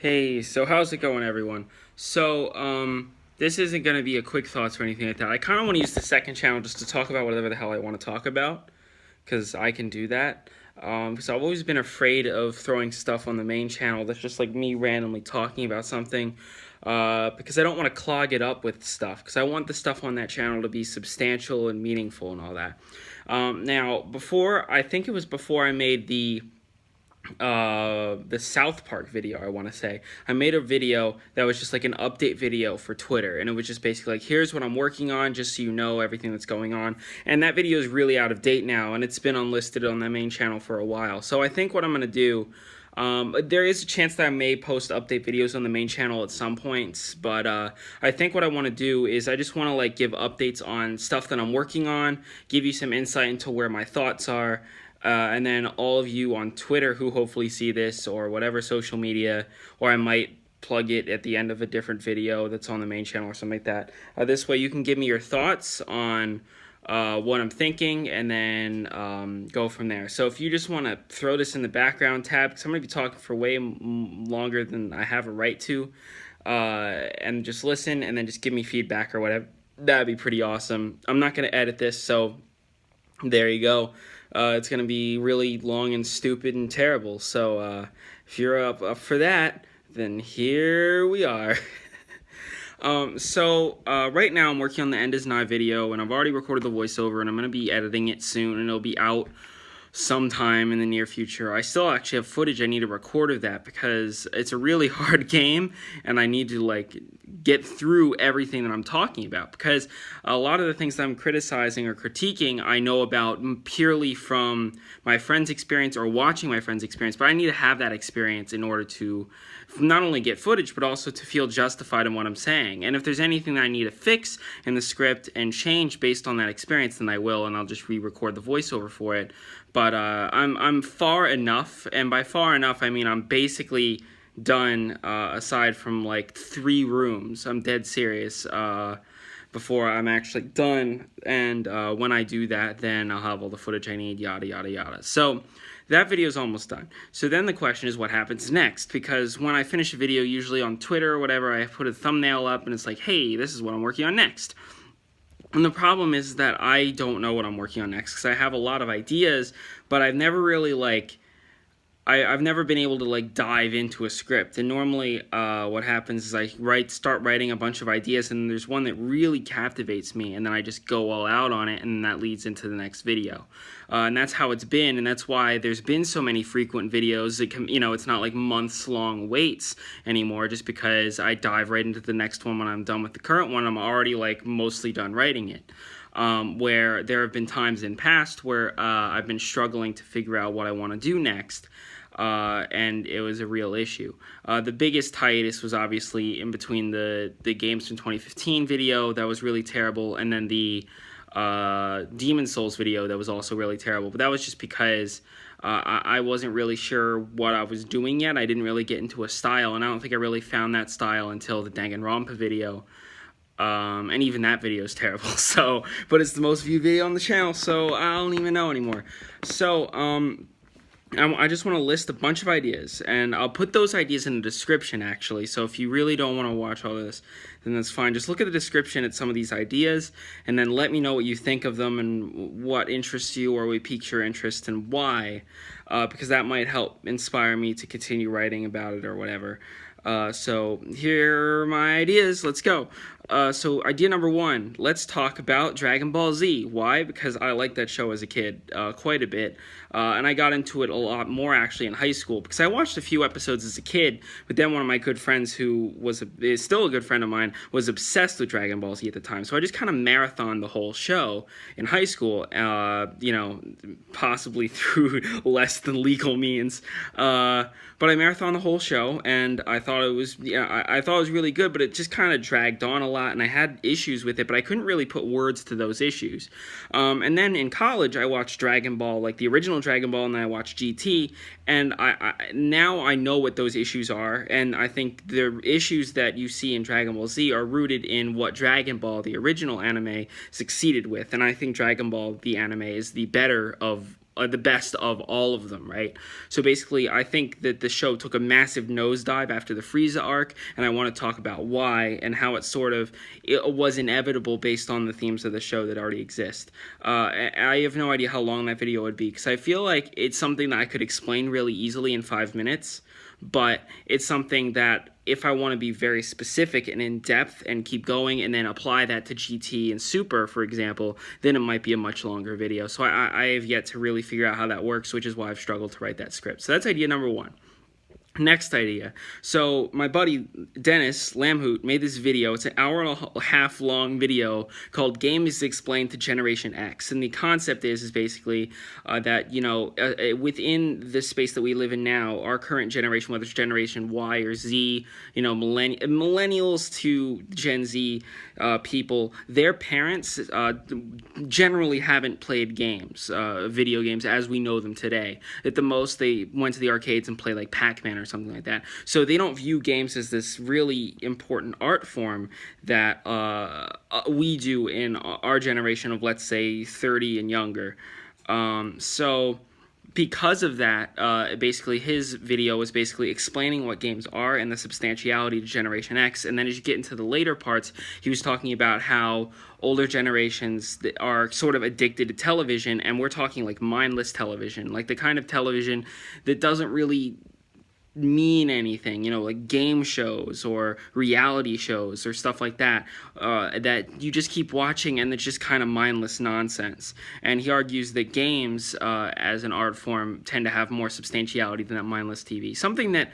Hey, so how's it going, everyone? This isn't going to be a quick thoughts or anything like that. I kind of want to use the second channel just to talk about whatever the hell I want to talk about, because I can do that. Because I've always been afraid of throwing stuff on the main channel that's just like me randomly talking about something, because I don't want to clog it up with stuff, because I want the stuff on that channel to be substantial and meaningful and all that. Now, I think it was before I made the South Park video, I want to say. I made a video that was just like an update video for Twitter, and it was just basically like, here's what I'm working on, just so you know everything that's going on. And that video is really out of date now, and it's been unlisted on the main channel for a while. So I think what I'm going to do, there is a chance that I may post update videos on the main channel at some points, but I think what I want to do is I just want to like give updates on stuff that I'm working on, give you some insight into where my thoughts are, and then all of you on Twitter who hopefully see this, or whatever social media, or I might plug it at the end of a different video that's on the main channel or something like that. This way you can give me your thoughts on what I'm thinking, and then go from there. So if you just want to throw this in the background tab, because I'm going to be talking for way longer than I have a right to, and just listen, and then just give me feedback or whatever, that'd be pretty awesome. I'm not going to edit this, so there you go. It's going to be really long and stupid and terrible. So if you're up for that, then here we are. Right now I'm working on the End is Nigh video, and I've already recorded the voiceover, and I'm going to be editing it soon, and it'll be out sometime in the near future. I still actually have footage I need to record of that, because it's a really hard game, and I need to like get through everything that I'm talking about, because a lot of the things that I'm criticizing or critiquing I know about purely from my friend's experience or watching my friend's experience, but I need to have that experience in order to not only get footage, but also to feel justified in what I'm saying. And if there's anything that I need to fix in the script and change based on that experience, then I will, and I'll just re-record the voiceover for it. But I'm far enough, and by far enough I mean I'm basically done, aside from like 3 rooms. I'm dead serious, before I'm actually done, and when I do that, then I'll have all the footage I need, yada yada yada. So that video is almost done. So then the question is, what happens next? Because when I finish a video, usually on Twitter or whatever, I put a thumbnail up and it's like, hey, this is what I'm working on next. And the problem is that I don't know what I'm working on next, because I have a lot of ideas, but I've never really I've never been able to like dive into a script. And normally what happens is I start writing a bunch of ideas, and there's one that really captivates me, and then I just go all out on it, and that leads into the next video. And that's how it's been, and that's why there's been so many frequent videos. It's not like months-long waits anymore, just because I dive right into the next one when I'm done with the current one. I'm already like mostly done writing it. Where there have been times in past where I've been struggling to figure out what I want to do next. And it was a real issue. The biggest hiatus was obviously in between the Games from 2015 video that was really terrible, and then the Demon Souls video that was also really terrible. But that was just because I wasn't really sure what I was doing yet. I didn't really get into a style, and I don't think I really found that style until the Danganronpa video. And even that video is terrible. But it's the most viewed video on the channel, so I don't even know anymore. I just want to list a bunch of ideas, and I'll put those ideas in the description, actually. So if you really don't want to watch all this, then that's fine. Just look at the description at some of these ideas, and then let me know what you think of them and what interests you or what piques your interest and why, because that might help inspire me to continue writing about it or whatever. So here are my ideas. Let's go. So idea number 1, let's talk about Dragon Ball Z. Why? Because I liked that show as a kid quite a bit, and I got into it a lot more actually in high school, because I watched a few episodes as a kid, but then one of my good friends, who is still a good friend of mine, was obsessed with Dragon Ball Z at the time, so I just kind of marathoned the whole show in high school, possibly through less than legal means, but I marathoned the whole show, and I thought it was, I thought it was really good, but it just kind of dragged on a lot, and I had issues with it, but I couldn't really put words to those issues. And then in college, I watched Dragon Ball, like the original Dragon Ball, and then I watched GT, and now I know what those issues are, and I think the issues that you see in Dragon Ball Z are rooted in what Dragon Ball, the original anime, succeeded with, and I think Dragon Ball, the anime, is the better of the best of all of them, right? So basically, I think that the show took a massive nosedive after the Frieza arc, and I want to talk about why and how it was inevitable based on the themes of the show that already exist. I have no idea how long that video would be, because I feel like it's something that I could explain really easily in 5 minutes, but it's something that if I want to be very specific and in-depth and keep going and then apply that to GT and Super, for example, then it might be a much longer video. So I have yet to really figure out how that works, which is why I've struggled to write that script. So that's idea number 1. Next idea. So my buddy Dennis Lamhoot made this video. It's an hour and a half long video called Games Explained to Generation X. And the concept is basically that, within the space that we live in now, our current generation, whether it's Generation Y or Z, millennials to Gen Z people, their parents generally haven't played games, video games as we know them today. At the most, they went to the arcades and played like Pac-Man or something like that. So they don't view games as this really important art form that we do in our generation of, let's say, 30 and younger. So because of that, basically his video was basically explaining what games are and the substantiality to Generation X. And then as you get into the later parts, he was talking about how older generations that are sort of addicted to television, and we're talking like mindless television, like the kind of television that doesn't really mean anything, like game shows or reality shows or stuff like that, that you just keep watching and it's just kind of mindless nonsense. And he argues that games as an art form tend to have more substantiality than that mindless TV. Something that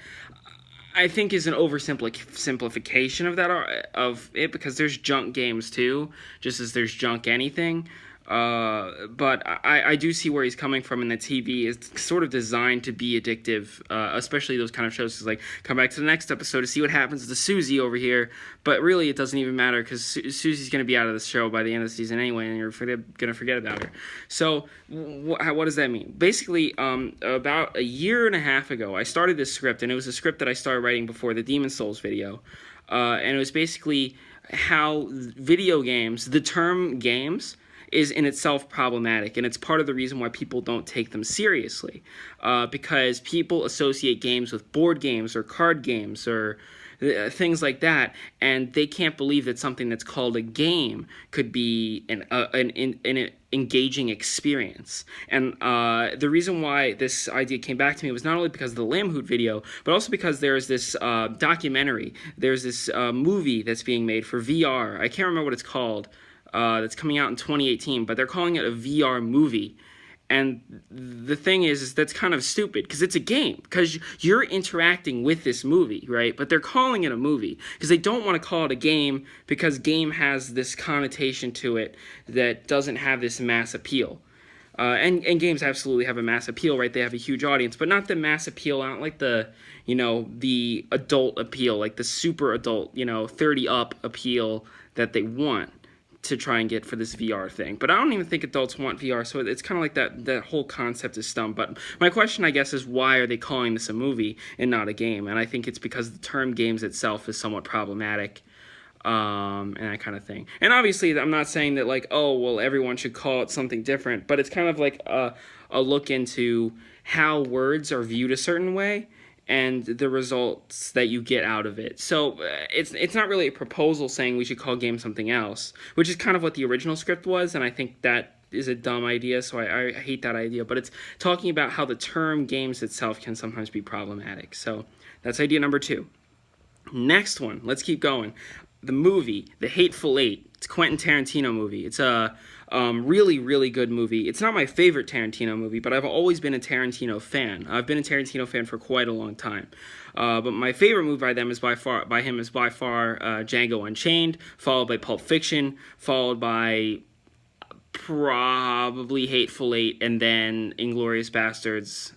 I think is an oversimplification of it, because there's junk games too, just as there's junk anything. But I do see where he's coming from, and the TV is sort of designed to be addictive, especially those kind of shows. It's like, come back to the next episode to see what happens to Susie over here. But really, it doesn't even matter, because Susie's going to be out of the show by the end of the season anyway, and you're going to forget about her. So what does that mean? Basically, about a year and a half ago, I started this script, and it was a script that I started writing before the Demon Souls video. And it was basically how video games, the term games, is in itself problematic, and it's part of the reason why people don't take them seriously, because people associate games with board games or card games or things like that, and they can't believe that something that's called a game could be an engaging experience. And the reason why this idea came back to me was not only because of the Lamhoot video, but also because there's this documentary, there's this movie that's being made for VR. I can't remember what it's called. That's coming out in 2018, but they're calling it a VR movie. And the thing is that's kind of stupid, because it's a game, because you're interacting with this movie, right? But they're calling it a movie because they don't want to call it a game, because game has this connotation to it that doesn't have this mass appeal. And games absolutely have a mass appeal, right? They have a huge audience, but not the mass appeal, not like the adult appeal, like the super adult, 30 up appeal that they want to try and get for this VR thing. But I don't even think adults want VR, so it's kind of like that whole concept is dumb. But my question, I guess, is why are they calling this a movie and not a game? And I think it's because the term games itself is somewhat problematic, and that kind of thing. And obviously, I'm not saying that, like, oh, well, everyone should call it something different, but it's kind of like a look into how words are viewed a certain way and the results that you get out of it. So it's not really a proposal saying we should call games something else, which is kind of what the original script was, and I think that is a dumb idea, so I hate that idea. But it's talking about how the term games itself can sometimes be problematic. So that's idea number 2. Next one, let's keep going. The movie, The Hateful Eight. It's a Quentin Tarantino movie. It's a really, really good movie. It's not my favorite Tarantino movie, but I've always been a Tarantino fan. I've been a Tarantino fan for quite a long time. But my favorite movie by him is by far Django Unchained, followed by Pulp Fiction, followed by probably Hateful Eight, and then Inglourious Bastards,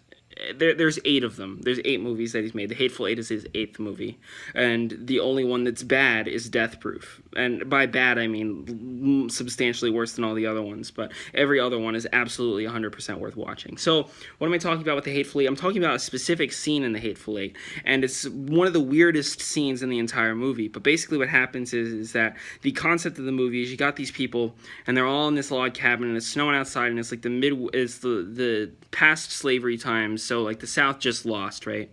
there's 8 of them. There's 8 movies that he's made. The Hateful Eight is his 8th movie, and the only one that's bad is Death Proof. And by bad, I mean substantially worse than all the other ones, but every other one is absolutely 100% worth watching. So what am I talking about with the Hateful Eight? I'm talking about a specific scene in the Hateful Eight, and it's one of the weirdest scenes in the entire movie. But basically what happens is that the concept of the movie is you got these people, and they're all in this log cabin, and it's snowing outside, and it's like the past slavery times, so like the South just lost, right?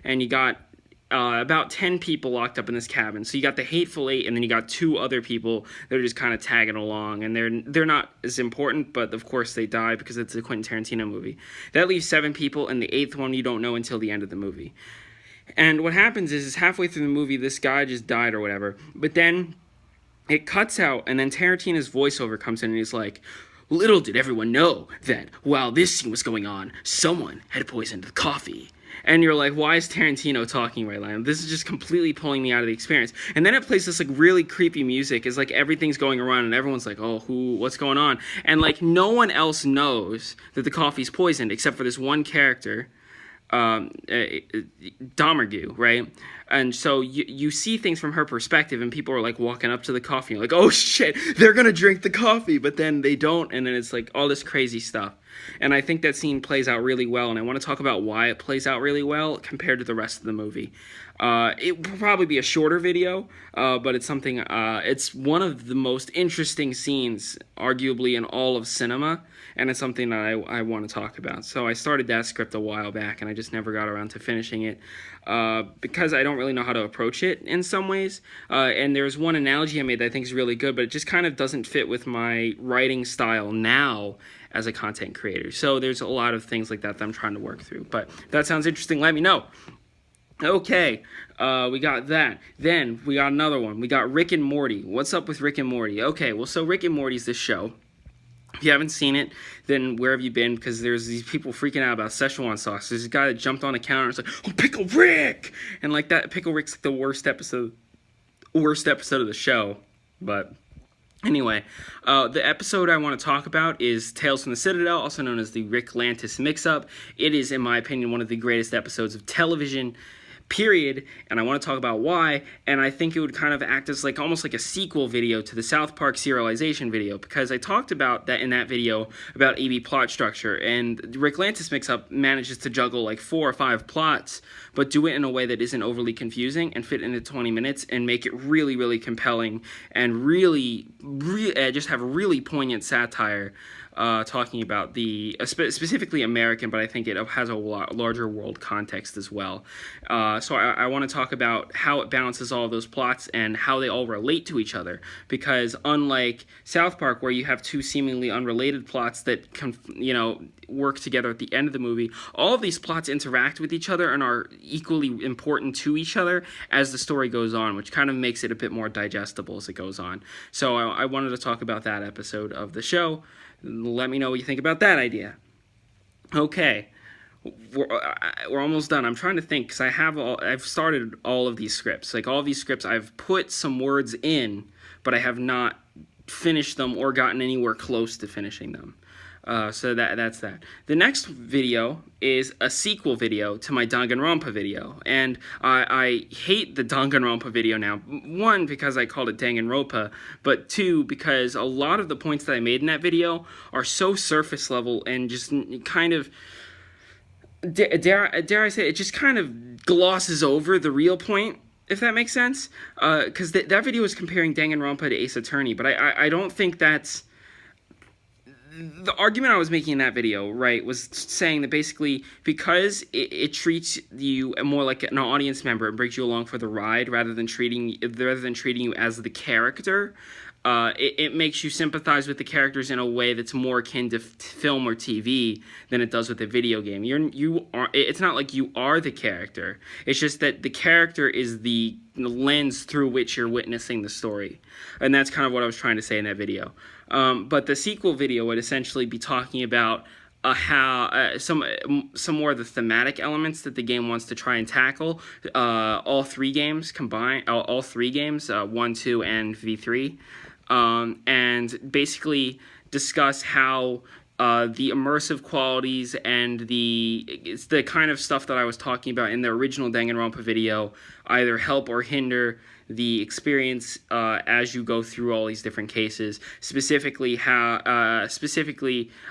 And you got about 10 people locked up in this cabin. So you got the Hateful Eight, and then you got 2 other people that are just kind of tagging along, and they're not as important, but of course they die because it's a Quentin Tarantino movie. That leaves 7 people, and the 8th one you don't know until the end of the movie. And what happens is halfway through the movie, this guy just died or whatever, but then it cuts out, and then Tarantino's voiceover comes in, and he's like, little did everyone know that while this scene was going on, someone had poisoned the coffee. And you're like, why is Tarantino talking right now? This is just completely pulling me out of the experience. And then it plays this like really creepy music as like everything's going around and everyone's like, oh, what's going on? And like no one else knows that the coffee's poisoned except for this one character, Domergue, right? And so you see things from her perspective, and people are like walking up to the coffee, and you're like, oh shit, they're gonna drink the coffee, but then they don't, and then it's like all this crazy stuff. And I think that scene plays out really well, and I want to talk about why it plays out really well compared to the rest of the movie. It will probably be a shorter video, but it's something, it's one of the most interesting scenes, arguably, in all of cinema, and it's something that I want to talk about. So I started that script a while back, and I just never got around to finishing it, because I don't really know how to approach it in some ways. And there's one analogy I made that I think is really good, but it just kind of doesn't fit with my writing style now as a content creator. So there's a lot of things like that I'm trying to work through. But if that sounds interesting, let me know. Okay, we got that. Then we got another one. We got Rick and Morty. What's up with Rick and Morty? Okay, well, so Rick and Morty's this show. If you haven't seen it, then where have you been? Because there's these people freaking out about Szechuan sauce. There's a guy that jumped on a counter and was like, oh, Pickle Rick! And like that, Pickle Rick's like the worst episode of the show. But anyway, the episode I want to talk about is Tales from the Citadel, also known as the Ricklantis Mixup. It is, in my opinion, one of the greatest episodes of television, period, and I want to talk about why, and I think it would kind of act as like almost like a sequel video to the South Park serialization video, because I talked about that in that video about AB plot structure, and Ricklantis Mixup manages to juggle like 4 or 5 plots, but do it in a way that isn't overly confusing and fit into 20 minutes and make it really, really compelling and really just have really poignant satire talking about the specifically American, but I think it has a larger world context as well. So I want to talk about how it balances all of those plots and how they all relate to each other, because unlike South Park, where you have 2 seemingly unrelated plots that work together at the end of the movie, all of these plots interact with each other and are equally important to each other as the story goes on, which kind of makes it a bit more digestible as it goes on. So I wanted to talk about that episode of the show. Let me know what you think about that idea. Okay, we're almost done. I'm trying to think, because I've started all of these scripts. Like all of these scripts, I've put some words in, but I have not finished them or gotten anywhere close to finishing them. So that's that. The next video is a sequel video to my Danganronpa video, and I hate the Danganronpa video now. 1, because I called it Danganronpa, but 2, because a lot of the points that I made in that video are so surface level and just kind of, dare I say, it just kind of glosses over the real point, if that makes sense. Because that video was comparing Danganronpa to Ace Attorney, but I don't think that's... The argument I was making in that video, right, was saying that basically because it treats you more like an audience member, it brings you along for the ride rather than treating you as the character. It makes you sympathize with the characters in a way that's more akin to film or TV than it does with a video game. It's not like you are the character. It's just that the character is the lens through which you're witnessing the story, and that's kind of what I was trying to say in that video. But the sequel video would essentially be talking about how some more of the thematic elements that the game wants to try and tackle. All 3 games combined, all 3 games, 1, 2, and V3, and basically discuss how the immersive qualities and it's the kind of stuff that I was talking about in the original Danganronpa video either help or hinder the experience as you go through all these different cases. Specifically, I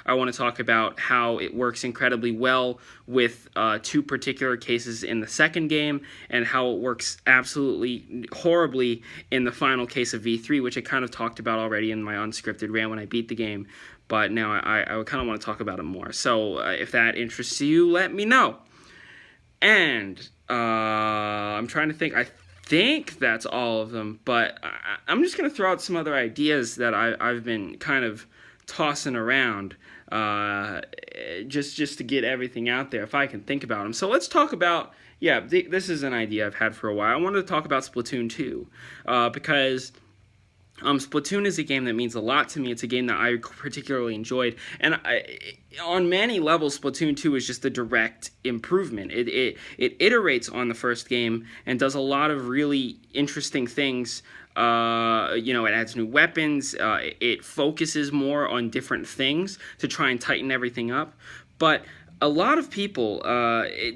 want to talk about how it works incredibly well with 2 particular cases in the second game, and how it works absolutely horribly in the final case of V3, which I kind of talked about already in my unscripted rant when I beat the game. But now I kind of want to talk about it more. So if that interests you, let me know. And I'm trying to think. I think that's all of them, but I'm just going to throw out some other ideas that I've been kind of tossing around just to get everything out there if I can think about them. So let's talk about, this is an idea I've had for a while. I wanted to talk about Splatoon 2 because Splatoon is a game that means a lot to me. It's a game that I particularly enjoyed, and on many levels, Splatoon 2 is just a direct improvement. It iterates on the first game and does a lot of really interesting things. It adds new weapons. It focuses more on different things to try and tighten everything up. But a lot of people,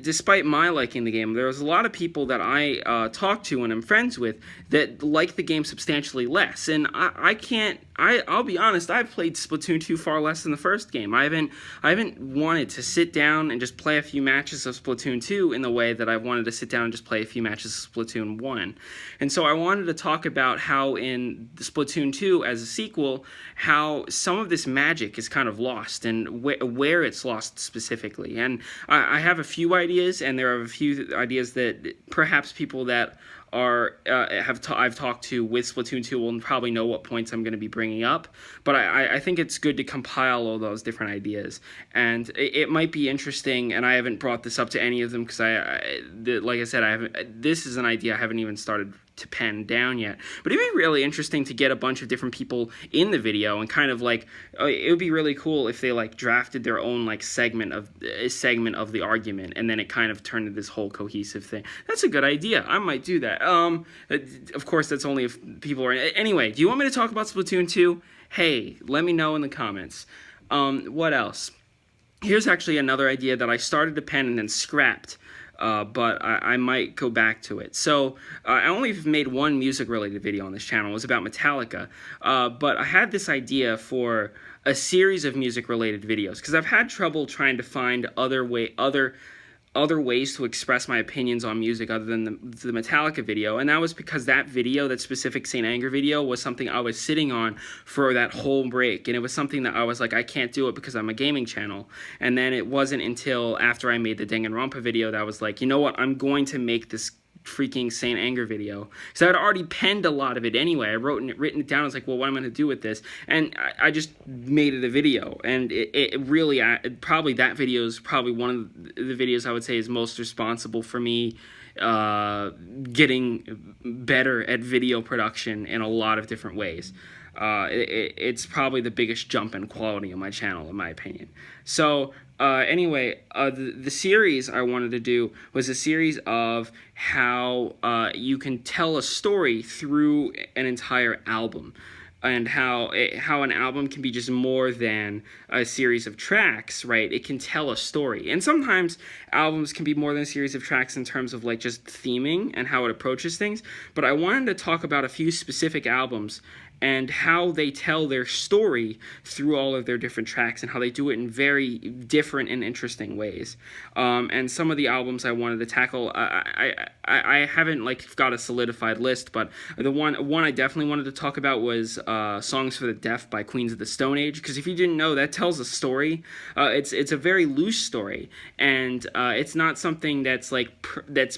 despite my liking the game, there was a lot of people that I talked to and I'm friends with that like the game substantially less. And I'll be honest, I've played Splatoon 2 far less than the first game. I haven't wanted to sit down and just play a few matches of Splatoon 2 in the way that I wanted to sit down and just play a few matches of Splatoon 1. And so I wanted to talk about how in Splatoon 2 as a sequel, how some of this magic is kind of lost and where it's lost specifically. And I have a few ideas, and there are a few ideas that perhaps people that I've talked to with Splatoon 2 will probably know what points I'm going to be bringing up, but I think it's good to compile all those different ideas, and it might be interesting. And I haven't brought this up to any of them because like I said, this is an idea I haven't even started to pen down yet, but it'd be really interesting to get a bunch of different people in the video and kind of like it would be really cool if they like drafted their own like segment of the argument, and then it kind of turned into this whole cohesive thing. That's a good idea. I might do that. Of course, that's only if people are. Anyway, do you want me to talk about Splatoon 2? Hey, let me know in the comments. What else? Here's actually another idea that I started to pen and then scrapped. But I might go back to it. So I only made one music-related video on this channel. It was about Metallica. But I had this idea for a series of music-related videos because I've had trouble trying to find other ways to express my opinions on music other than the Metallica video, and that was because that video, that specific Saint Anger video, was something I was sitting on for that whole break, and it was something that I was like, I can't do it because I'm a gaming channel. And then it wasn't until after I made the Danganronpa video that I was like, you know what, I'm going to make this freaking Saint Anger video, because I had already penned a lot of it anyway. I written it down. I was like, well, what am I going to do with this? And I just made it a video, and it really probably that video is probably one of the videos I would say is most responsible for me getting better at video production in a lot of different ways. It's probably the biggest jump in quality on my channel, in my opinion. So anyway, the series I wanted to do was a series of how you can tell a story through an entire album, and how an album can be just more than a series of tracks, right? It can tell a story. And sometimes albums can be more than a series of tracks in terms of like just theming and how it approaches things. But I wanted to talk about a few specific albums and how they tell their story through all of their different tracks, and how they do it in very different and interesting ways. And some of the albums I wanted to tackle, I haven't like got a solidified list, but the one I definitely wanted to talk about was Songs for the Deaf by Queens of the Stone Age, because if you didn't know, that tells a story. It's a very loose story, and it's not something that's like that's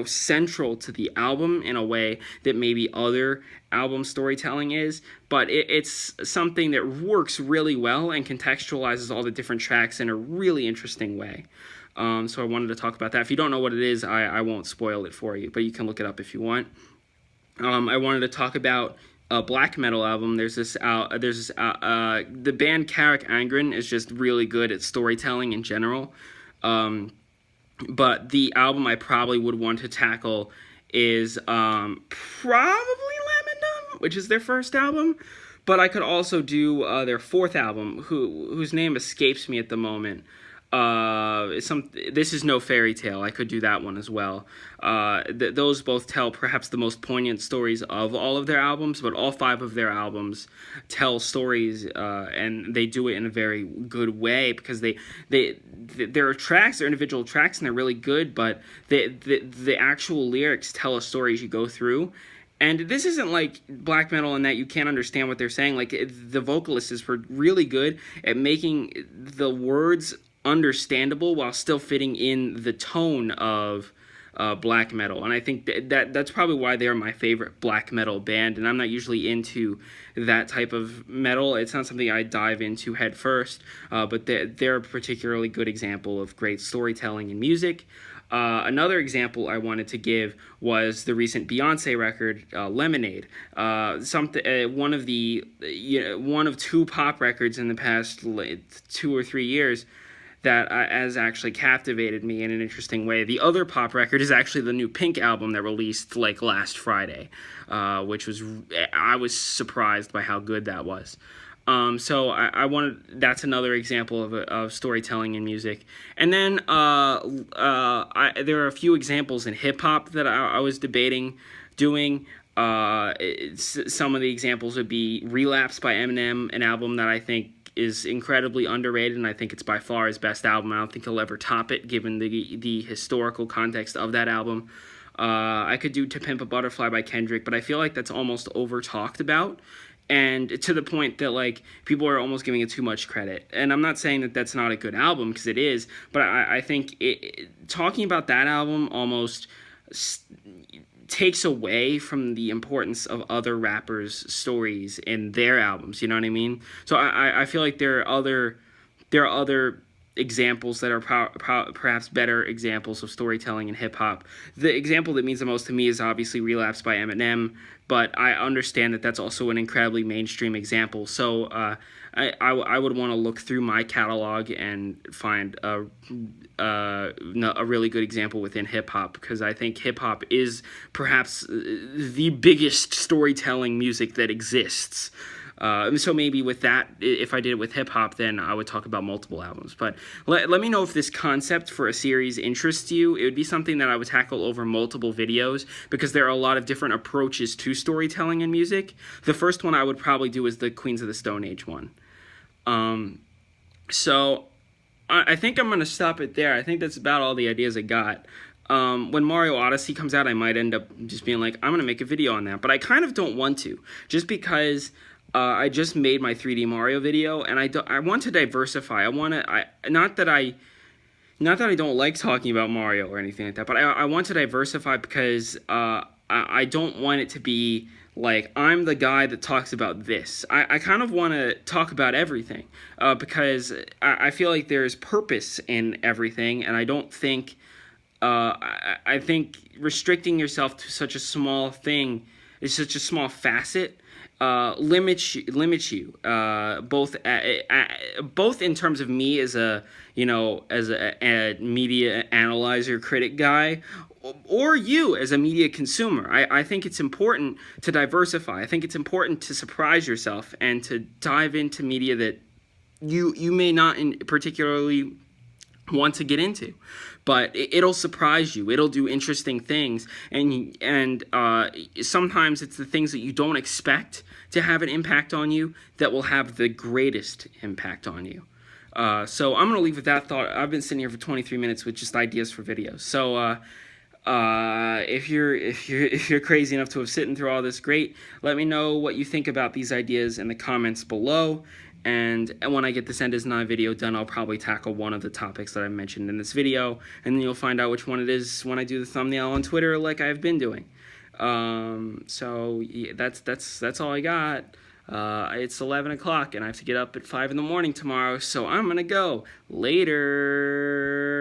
central to the album in a way that maybe other album storytelling is, but it's something that works really well and contextualizes all the different tracks in a really interesting way. So I wanted to talk about that. If you don't know what it is, I won't spoil it for you, but you can look it up if you want. I wanted to talk about a black metal album. The band Carrick Angren is just really good at storytelling in general. But the album I probably would want to tackle is probably Lamendum, which is their first album. But I could also do their fourth album, whose name escapes me at the moment. This is no fairy tale. I could do that one as well. Those both tell perhaps the most poignant stories of all of their albums, but all 5 of their albums tell stories, and they do it in a very good way, because there are tracks, they're individual tracks, and they're really good, but the actual lyrics tell a story as you go through. And this isn't like black metal in that you can't understand what they're saying. Like, the vocalists were really good at making the words understandable while still fitting in the tone of black metal. And I think that's probably why they're my favorite black metal band. And I'm not usually into that type of metal. It's not something I dive into head first, but they're a particularly good example of great storytelling and music. Another example I wanted to give was the recent Beyonce record, Lemonade. One of 2 pop records in the past 2 or 3 years that has actually captivated me in an interesting way. The other pop record is actually the new Pink album that released like last Friday, which I was surprised by how good that was. So that's another example of storytelling in music. And then there are a few examples in hip-hop that I was debating doing. Some of the examples would be Relapse by Eminem, an album that I think is incredibly underrated, and I think it's by far his best album. I don't think he'll ever top it, given the historical context of that album. I could do To Pimp a Butterfly by Kendrick, but I feel like that's almost over-talked about, and to the point that, like, people are almost giving it too much credit. And I'm not saying that that's not a good album, because it is, but I think talking about that album almost takes away from the importance of other rappers' stories in their albums, you know what I mean? So I feel like there are other examples that are perhaps better examples of storytelling in hip-hop. The example that means the most to me is obviously Relapse by Eminem, but I understand that that's also an incredibly mainstream example. So I would want to look through my catalog and find a really good example within hip-hop, because I think hip-hop is perhaps the biggest storytelling music that exists. So maybe with that, if I did it with hip-hop, then I would talk about multiple albums. But let me know if this concept for a series interests you. It would be something that I would tackle over multiple videos, because there are a lot of different approaches to storytelling in music. The first one I would probably do is the Queens of the Stone Age one. So I think I'm going to stop it there. I think that's about all the ideas I got. When Mario Odyssey comes out, I might end up just being like, I'm going to make a video on that. But I kind of don't want to, just because I just made my 3D Mario video, and I want to diversify. Not that I don't like talking about Mario or anything like that, but I want to diversify, because I don't want it to be like, I'm the guy that talks about this. I kind of want to talk about everything, because I feel like there's purpose in everything, and I don't think, I think restricting yourself to such a small thing, is such a small facet, limits you, both in terms of me as a media analyzer, critic guy, or you as a media consumer. I think it's important to diversify. I think it's important to surprise yourself and to dive into media that you may not particularly want to get into, but it'll surprise you. It'll do interesting things, and sometimes it's the things that you don't expect to have an impact on you that will have the greatest impact on you. So I'm gonna leave with that thought. I've been sitting here for 23 minutes with just ideas for videos. So if you're crazy enough to have sitting through all this, great. Let me know what you think about these ideas in the comments below. And when I get this End Is Nigh video done, I'll probably tackle one of the topics that I mentioned in this video, and then you'll find out which one it is when I do the thumbnail on Twitter, like I've been doing. So yeah, that's all I got. It's 11 o'clock, and I have to get up at 5 in the morning tomorrow, so I'm gonna go. Later.